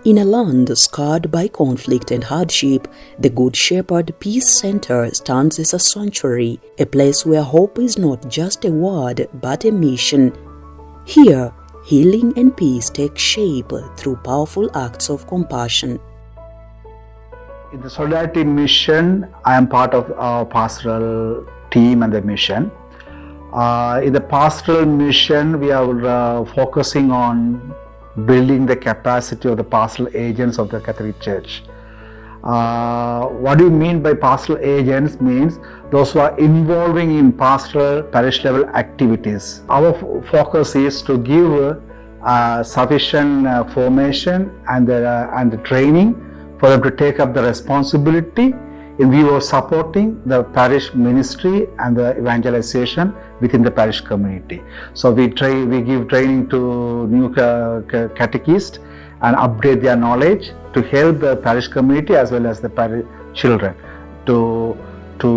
In a land scarred by conflict and hardship, the Good Shepherd Peace Center stands as a sanctuary, a place where hope is not just a word but a mission. Here, healing and peace take shape through powerful acts of compassion. In the Solidarity Mission, I am part of our pastoral team and the mission. In the Pastoral Mission, we are focusing on building the capacity of the pastoral agents of the Catholic Church. What do you mean by pastoral agents? Means those who are involving in pastoral parish level activities. Our focus is to give sufficient formation and the training for them to take up the responsibility in view of supporting the parish ministry and the evangelization within the parish community. So we give training to new catechists and update their knowledge to help the parish community as well as the parish children to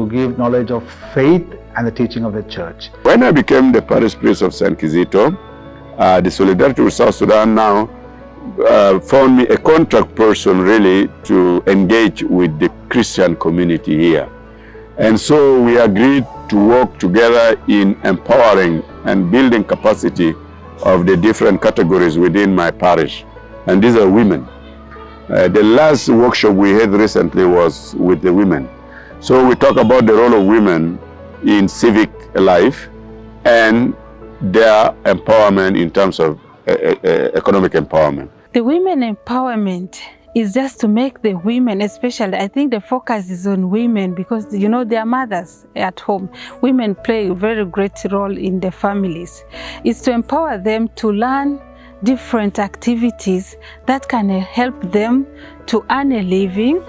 give knowledge of faith and the teaching of the church. When I became the parish priest of San Kizito, the Solidarity with South Sudan now found me a contact person really to engage with the Christian community here. And so we agreed to work together in empowering and building capacity of the different categories within my parish. And these are women. The last workshop we had recently was with the women. So we talk about the role of women in civic life and their empowerment in terms of economic empowerment. The women empowerment is just to make the women, especially, I think the focus is on women because, you know, they are mothers at home. Women play a very great role in the families. It's to empower them to learn different activities that can help them to earn a living.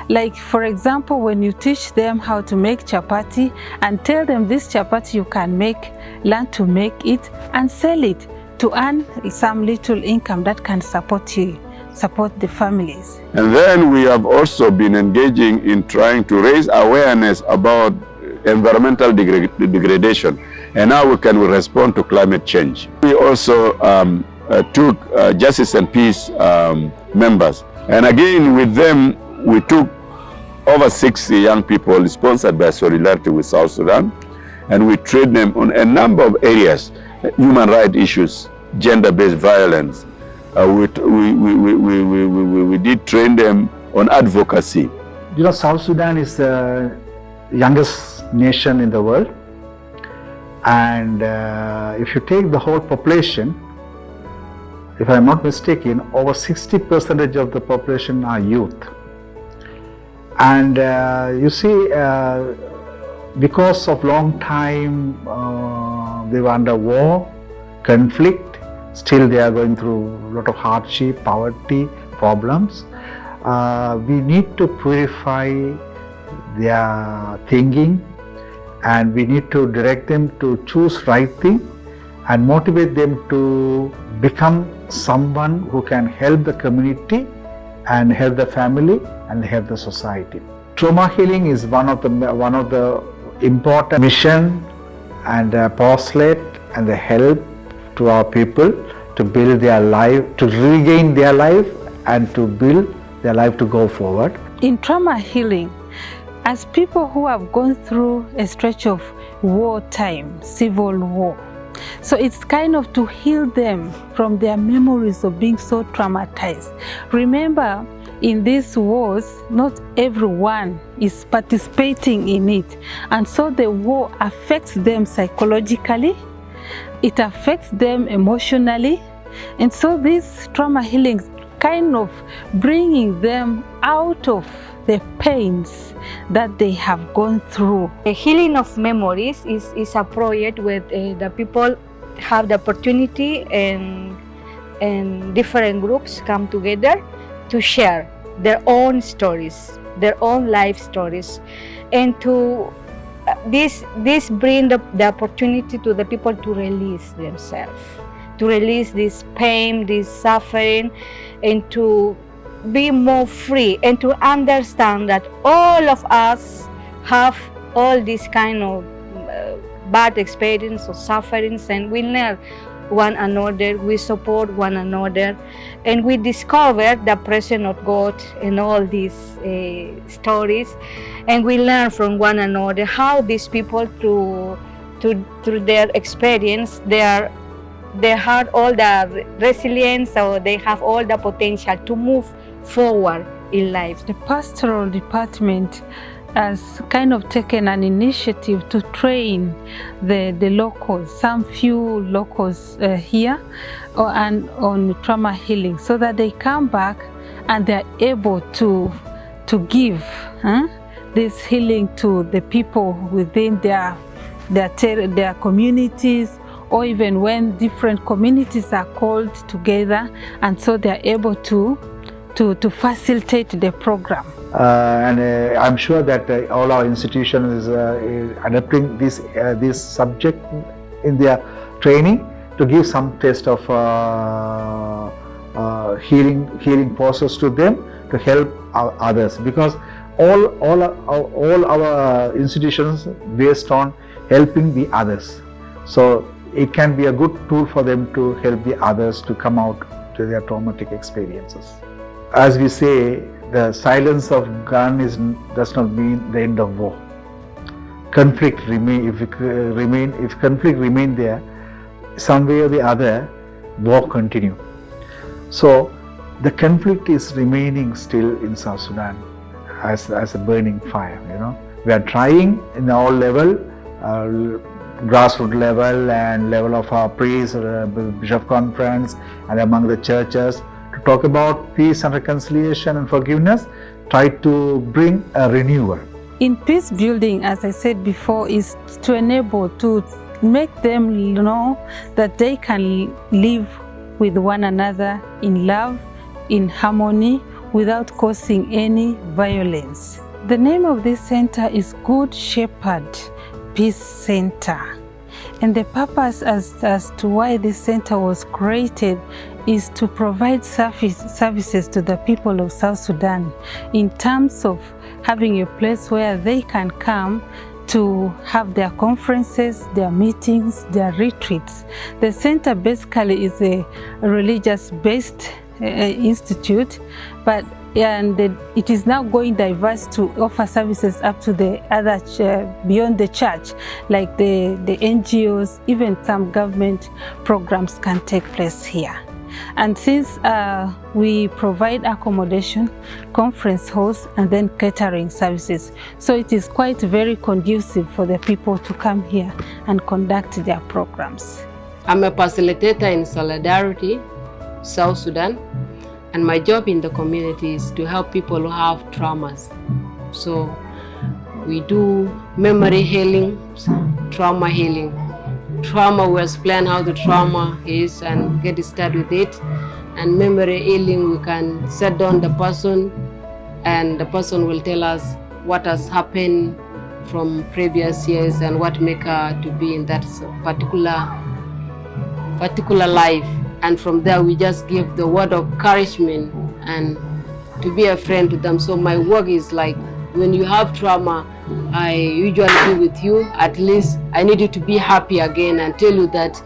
Like, for example, when you teach them how to make chapati and tell them this chapati you can make, learn to make it and sell it to earn some little income that can support the families. And then we have also been engaging in trying to raise awareness about environmental degradation and how we can respond to climate change. We also took Justice and Peace members, and again with them we took over 60 young people sponsored by Solidarity with South Sudan, and we trained them on a number of areas: human rights issues, gender-based violence. We did train them on advocacy. You know, South Sudan is the youngest nation in the world, and if you take the whole population, if I'm not mistaken, over 60% of the population are youth. And you see, because of long time they were under war, conflict, still they are going through a lot of hardship, poverty, problems. We need to purify their thinking, and we need to direct them to choose right thing and motivate them to become someone who can help the community and help the family and help the society. Trauma healing is one of the important mission and apostolate and the help to our people to build their life, to regain their life and to build their life to go forward. In trauma healing, as people who have gone through a stretch of wartime, civil war, so it's kind of to heal them from their memories of being so traumatized. Remember, in these wars, not everyone is participating in it. And so the war affects them psychologically, it affects them emotionally. And so this trauma healing kind of bringing them out of the pains that they have gone through. The healing of memories is a project where the people have the opportunity and different groups come together to share their own stories, their own life stories, and to this bring the opportunity to the people to release themselves, to release this pain, this suffering, and to be more free and to understand that all of us have all these kind of bad experience or sufferings, and we one another, we support one another, and we discover the presence of God in all these stories, and we learn from one another how these people through their experience they have all the resilience, or they have all the potential to move forward in life. The pastoral department has kind of taken an initiative to train the locals, some few locals here, and on trauma healing, so that they come back and they're able to give this healing to the people within their communities, or even when different communities are called together, and so they're able to facilitate the program. I'm sure that all our institutions is adapting this subject in their training to give some taste of healing process to them to help others, because all our institutions based on helping the others. So it can be a good tool for them to help the others to come out to their traumatic experiences. As we say, the silence of gun does not mean the end of war. Conflict if conflict remain there, some way or the other, war continue. So the conflict is remaining still in South Sudan as a burning fire. We are trying in all level, grassroots level and level of our priests, bishop conference, and among the churches, to talk about peace and reconciliation and forgiveness, try to bring a renewal. In peace building, as I said before, is to enable, to make them know that they can live with one another in love, in harmony, without causing any violence. The name of this center is Good Shepherd Peace Center. And the purpose as to why this center was created is to provide services to the people of South Sudan in terms of having a place where they can come to have their conferences, their meetings, their retreats. The center basically is a religious-based institute, but it is now going diverse to offer services up to the other beyond the church, like the NGOs, even some government programs can take place here. And since we provide accommodation, conference halls, and then catering services, so it is quite very conducive for the people to come here and conduct their programs. I'm a facilitator in Solidarity, South Sudan, and my job in the community is to help people who have traumas. So we do memory healing, trauma healing. Trauma, we explain how the trauma is and get started with it. And memory healing, we can set down the person and the person will tell us what has happened from previous years and what make her to be in that particular life. And from there we just give the word of encouragement and to be a friend to them. So my work is like, when you have trauma, I usually be with you. At least I need you to be happy again and tell you that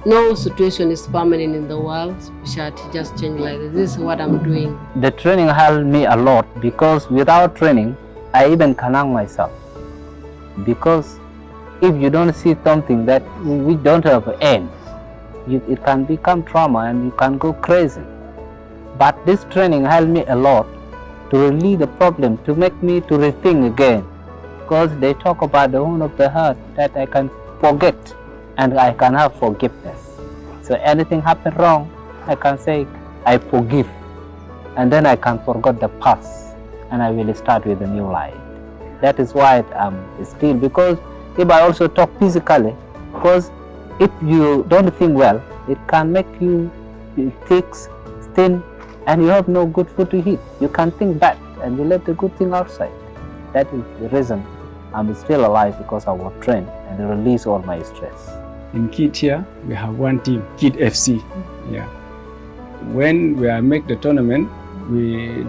no situation is permanent in the world. We shall just change like this. This is what I'm doing. The training helped me a lot, because without training, I even can hang myself. Because if you don't see something that we don't have an end, it can become trauma and you can go crazy. But this training helped me a lot to relieve the problem, to make me to rethink again. Because they talk about the wound of the heart, that I can forget and I can have forgiveness. So anything happen wrong, I can say, I forgive. And then I can forget the past and I will start with a new life. That is why I'm still, because if I also talk physically, because if you don't think well, it can make you thick, thin, and you have no good food to eat. You can think bad and you let the good thing outside. That is the reason I'm still alive, because I was trained and release all my stress. In Kiit here, we have one team, Kiit FC. Yeah. When we make the tournament,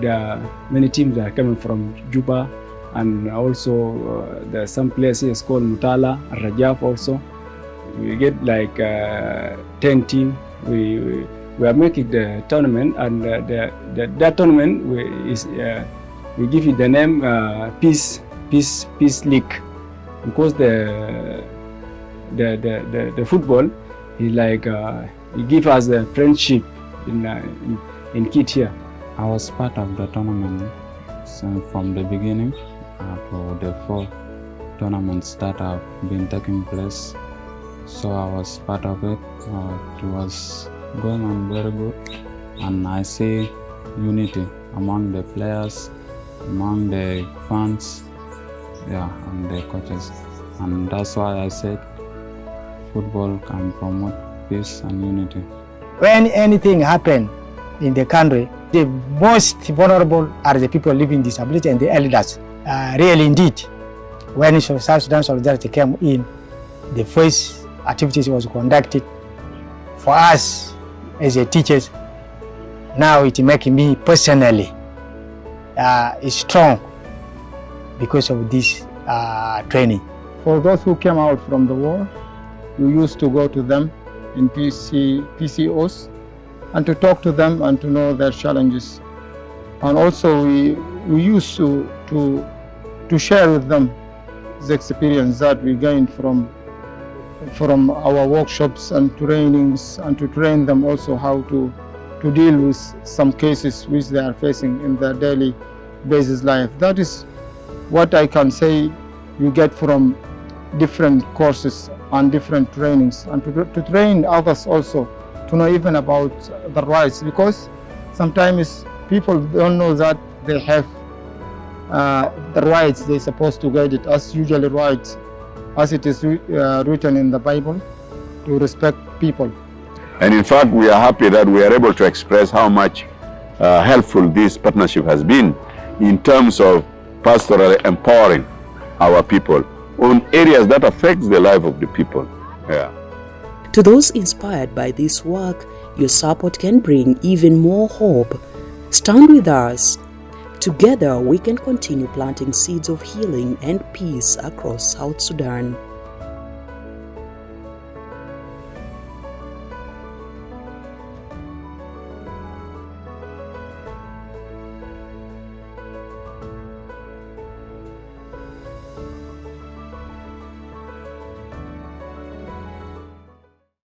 there are many teams that are coming from Juba, and also there are some places called Mutala, Rajaf also. We get like 10 teams. We are making the tournament, and that tournament we give it the name Peace League, because the football is like it give us the friendship in Kiit here. I was part of the tournament from the beginning to the 4 tournaments that have been taking place. So I was part of it. It was going on very good, and I see unity among the players, among the fans, and the coaches. And that's why I said football can promote peace and unity. When anything happens in the country, the most vulnerable are the people living with disability and the elders. Really indeed, when South Sudan Solidarity came in, the first activities was conducted for us as a teachers. Now it makes me personally strong because of this training. For those who came out from the war, we used to go to them in PCOs and to talk to them and to know their challenges. And also we used to share with them the experience that we gained from our workshops and trainings, and to train them also how to deal with some cases which they are facing in their daily basis life. That is what I can say you get from different courses and different trainings, and to train others also to know even about the rights, because sometimes people don't know that they have the rights they're supposed to get it as usually rights, as it is written in the Bible, to respect people. And in fact, we are happy that we are able to express how much helpful this partnership has been in terms of pastorally empowering our people on areas that affect the life of the people. To those inspired by this work, your support can bring even more hope. Stand with us. Together, we can continue planting seeds of healing and peace across South Sudan.